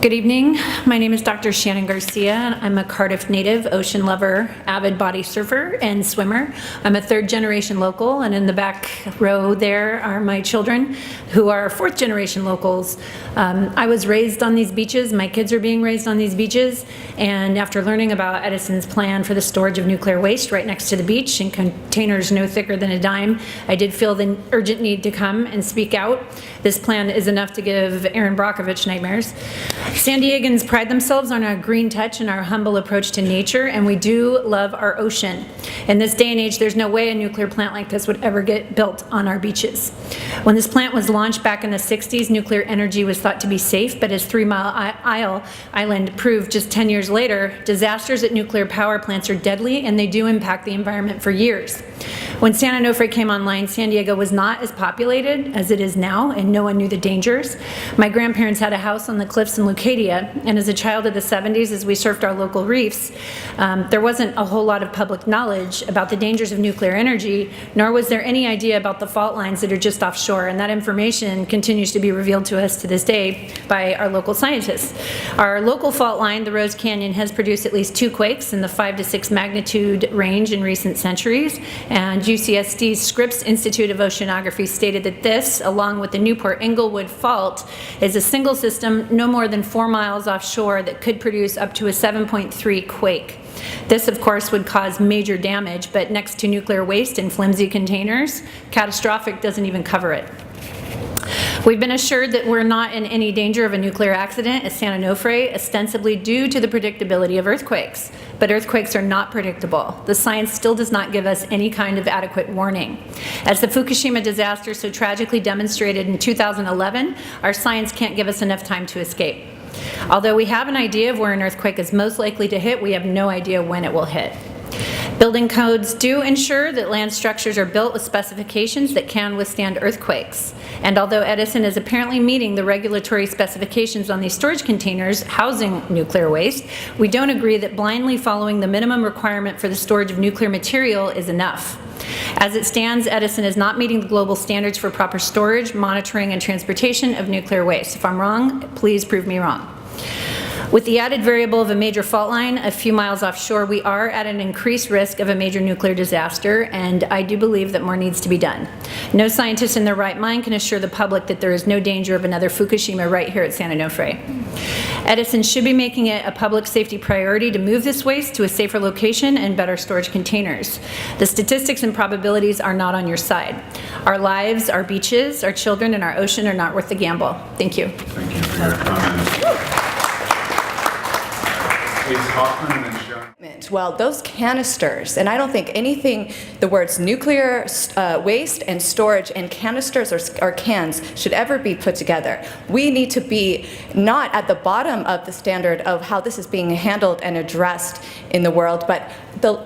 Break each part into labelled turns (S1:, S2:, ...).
S1: Good evening. My name is Dr. Shannon Garcia. I'm a Cardiff native, ocean lover, avid body surfer, and swimmer. I'm a third-generation local, and in the back row there are my children, who are fourth-generation locals. I was raised on these beaches. My kids are being raised on these beaches, and after learning about Edison's plan for the storage of nuclear waste right next to the beach in containers no thicker than a dime, I did feel the urgent need to come and speak out. This plan is enough to give Aaron Brockovich nightmares. San Diegans pride themselves on our green touch and our humble approach to nature, and we do love our ocean. In this day and age, there's no way a nuclear plant like this would ever get built on our beaches. When this plant was launched back in the 60s, nuclear energy was thought to be safe, but as 3 Mile Island proved just 10 years later, disasters at nuclear power plants are deadly, and they do impact the environment for years. When San Onofre came online, San Diego was not as populated as it is now, and no one knew the dangers. My grandparents had a house on the cliffs in Leucadia, and as a child of the 70s, as we surfed our local reefs, there wasn't a whole lot of public knowledge about the dangers of nuclear energy, nor was there any idea about the fault lines that are just offshore, and that information continues to be revealed to us to this day by our local scientists. Our local fault line, the Rose Canyon, has produced at least 2 quakes in the 5 to 6 magnitude range in recent centuries, and UCSD's Scripps Institute of Oceanography stated that this, along with the Newport-Inglewood Fault, is a single system no more than 4 miles offshore that could produce up to a 7.3 quake. This, of course, would cause major damage, but next to nuclear waste in flimsy containers, catastrophic doesn't even cover it. We've been assured that we're not in any danger of a nuclear accident at San Onofre, ostensibly due to the predictability of earthquakes. But earthquakes are not predictable. The science still does not give us any kind of adequate warning. As the Fukushima disaster so tragically demonstrated in 2011, our science can't give us enough time to escape. Although we have an idea of where an earthquake is most likely to hit, we have no idea when it will hit. Building codes do ensure that land structures are built with specifications that can withstand earthquakes. And although Edison is apparently meeting the regulatory specifications on these storage containers housing nuclear waste, we don't agree that blindly following the minimum requirement for the storage of nuclear material is enough. As it stands, Edison is not meeting the global standards for proper storage, monitoring, and transportation of nuclear waste. If I'm wrong, please prove me wrong. With the added variable of a major fault line a few miles offshore, we are at an increased risk of a major nuclear disaster, and I do believe that more needs to be done. No scientist in their right mind can assure the public that there is no danger of another Fukushima right here at San Onofre. Edison should be making it a public safety priority to move this waste to a safer location and better storage containers. The statistics and probabilities are not on your side. Our lives, our beaches, our children, and our ocean are not worth the gamble. Thank you.
S2: Thank you for your comments.
S3: Well, those canisters, and I don't think anything, the words nuclear waste and storage and canisters or cans should ever be put together. We need to be not at the bottom of the standard of how this is being handled and addressed in the world, but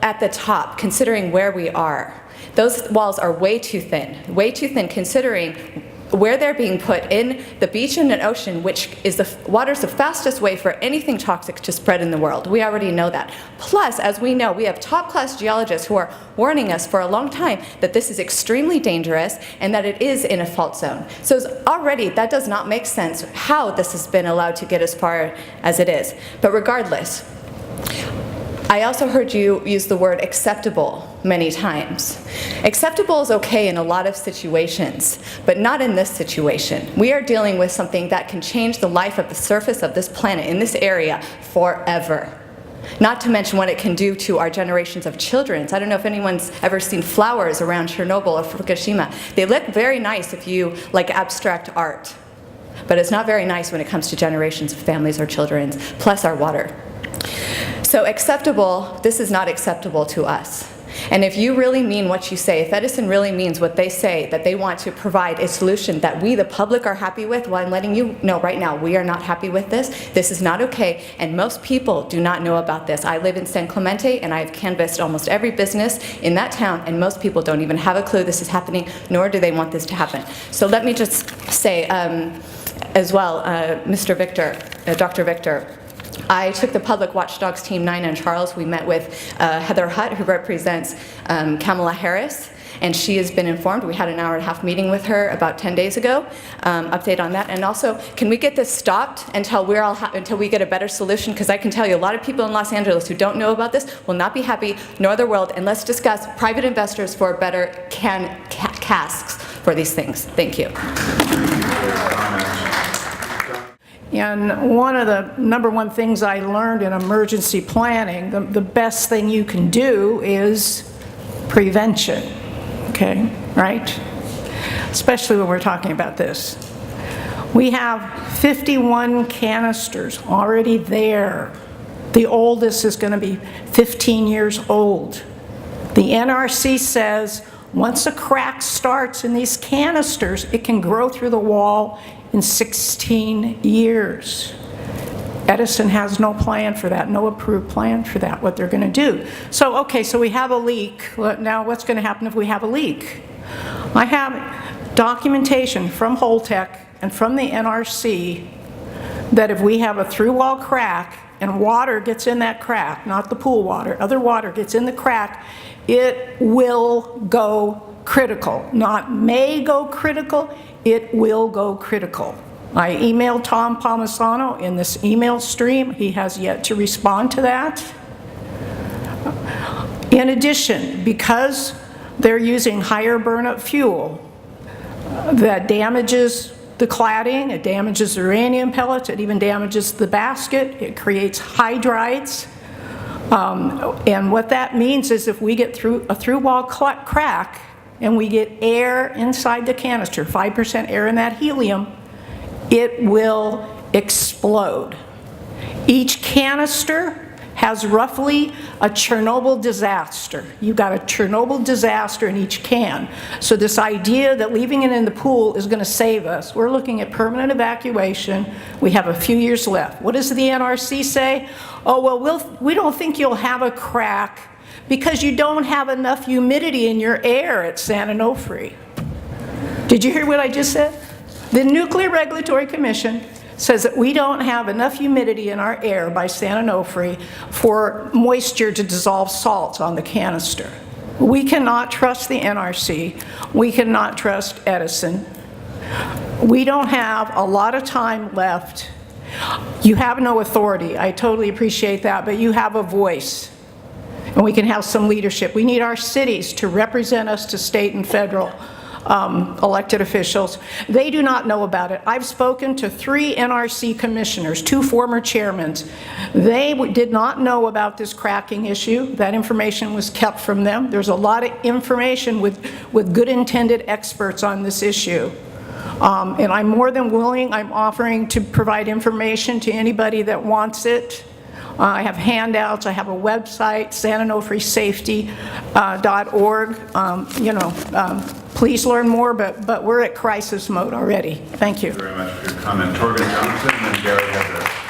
S3: at the top, considering where we are. Those walls are way too thin considering where they're being put in the beach and an ocean, which is water's the fastest way for anything toxic to spread in the world. We already know that. Plus, as we know, we have top-class geologists who are warning us for a long time that this is extremely dangerous and that it is in a fault zone. So already that does not make sense how this has been allowed to get as far as it is. But regardless, I also heard you use the word acceptable many times. Acceptable is okay in a lot of situations, but not in this situation. We are dealing with something that can change the life of the surface of this planet in this area forever. Not to mention what it can do to our generations of children. I don't know if anyone's ever seen flowers around Chernobyl or Fukushima. They look very nice if you like abstract art, but it's not very nice when it comes to generations of families or children, plus our water. So acceptable, this is not acceptable to us. And if you really mean what you say, if Edison really means what they say, that they want to provide a solution that we, the public, are happy with, well, I'm letting you know right now, we are not happy with this. This is not okay, and most people do not know about this. I live in San Clemente, and I've canvassed almost every business in that town, and most people don't even have a clue this is happening, nor do they want this to happen. So let me just say as well, Mr. Victor, Dr. Victor, I took the Public Watchdogs Team 9 in Charles. We met with Heather Hutt, who represents Kamala Harris, and she has been informed. We had an hour-and-a-half meeting with her about 10 days ago. Update on that. And also, can we get this stopped until until we get a better solution? Because I can tell you, a lot of people in Los Angeles who don't know about this will not be happy, nor the world. And let's discuss private investors for better casks for these things. Thank you.
S4: And one of the number one things I learned in emergency planning, the best thing you can do is prevention, okay, right? Especially when we're talking about this. We have 51 canisters already there. The oldest is going to be 15 years old. The NRC says once a crack starts in these canisters, it can grow through the wall in 16 years. Edison has no plan for that, no approved plan for that, what they're going to do. So, okay, so we have a leak. Now, what's going to happen if we have a leak? I have documentation from Holtec and from the NRC that if we have a through-wall crack and water gets in that crack, not the pool water, other water gets in the crack, it will go critical. Not may go critical, it will go critical. I emailed Tom Palmisano in this email stream. He has yet to respond to that. In addition, because they're using higher burnup fuel that damages the cladding, it damages the uranium pellets, it even damages the basket, it creates hydrides. And what that means is if we get through a through-wall crack and we get air inside the canister, 5% air in that helium, it will explode. Each canister has roughly a Chernobyl disaster. You've got a Chernobyl disaster in each can. So this idea that leaving it in the pool is going to save us, we're looking at permanent evacuation. We have a few years left. What does the NRC say? Oh, well, we don't think you'll have a crack because you don't have enough humidity in your air at San Onofre. Did you hear what I just said? The Nuclear Regulatory Commission says that we don't have enough humidity in our air by San Onofre for moisture to dissolve salts on the canister. We cannot trust the NRC. We cannot trust Edison. We don't have a lot of time left. You have no authority. I totally appreciate that, but you have a voice. And we can have some leadership. We need our cities to represent us to state and federal elected officials. They do not know about it. I've spoken to 3 NRC commissioners, 2 former chairmen. They did not know about this cracking issue. That information was kept from them. There's a lot of information with good intended experts on this issue. And I'm more than willing, I'm offering to provide information to anybody that wants it. I have handouts, I have a website, sanonofresafety.org. Please learn more, but we're at crisis mode already. Thank you.
S2: Thank you very much for your comment. Torben Johnson and Gary Hedrick.